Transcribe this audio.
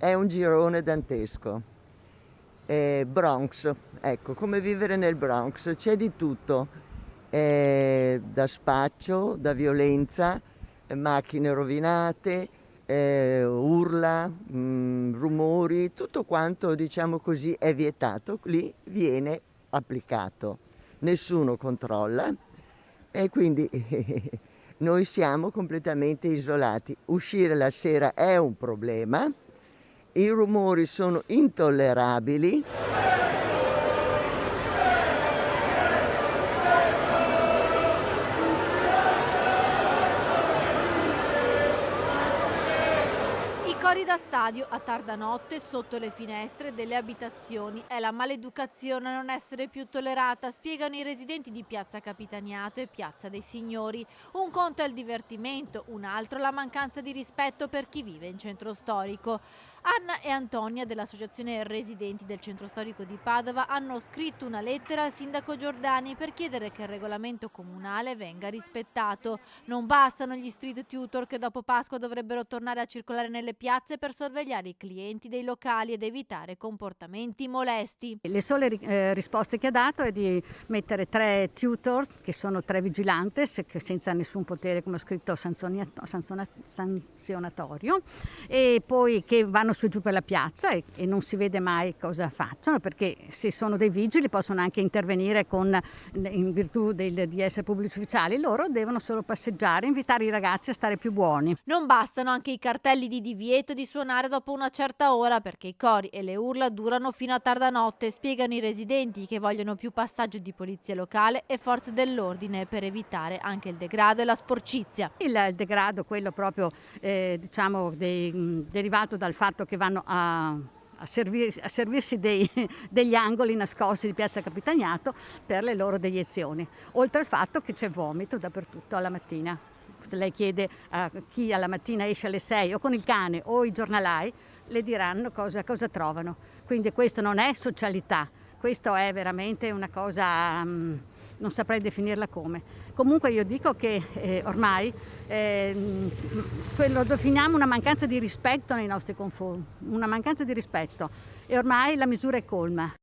è un girone dantesco. Bronx, ecco, come vivere nel Bronx, c'è di tutto, da spaccio, da violenza, macchine rovinate, urla, rumori, tutto quanto diciamo così è vietato, lì viene applicato, nessuno controlla e quindi noi siamo completamente isolati. Uscire la sera è un problema, i rumori sono intollerabili. I cori da stadio a tarda notte sotto le finestre delle abitazioni è la maleducazione a non essere più tollerata, spiegano i residenti di Piazza Capitaniato e Piazza dei Signori. Un conto è il divertimento, un altro la mancanza di rispetto per chi vive in centro storico. Anna e Antonia dell'associazione Residenti del centro storico di Padova hanno scritto una lettera al sindaco Giordani per chiedere che il regolamento comunale venga rispettato. Non bastano gli street tutor che dopo Pasqua dovrebbero tornare a circolare nelle piazze per sorvegliare i clienti dei locali ed evitare comportamenti molesti. Le sole risposte che ha dato è di mettere 3 tutor, che sono 3 vigilantes, senza nessun potere, come ho scritto, sanzionatorio, e poi che vanno su e giù per la piazza e non si vede mai cosa facciano, perché se sono dei vigili possono anche intervenire in virtù di essere pubblici ufficiali. Loro devono solo passeggiare, invitare i ragazzi a stare più buoni. Non bastano anche i cartelli di divieto di suonare dopo una certa ora, perché i cori e le urla durano fino a tarda notte, spiegano i residenti che vogliono più passaggio di polizia locale e forze dell'ordine per evitare anche il degrado e la sporcizia. Il degrado, quello proprio derivato dal fatto che vanno a servirsi degli angoli nascosti di Piazza Capitaniato per le loro deiezioni, oltre al fatto che c'è vomito dappertutto alla mattina. Se lei chiede a chi alla mattina esce alle 6 o con il cane o i giornalai, le diranno cosa trovano. Quindi questo non è socialità, questo è veramente una cosa, non saprei definirla come. Comunque io dico che ormai lo definiamo una mancanza di rispetto nei nostri confronti, una mancanza di rispetto, e ormai la misura è colma.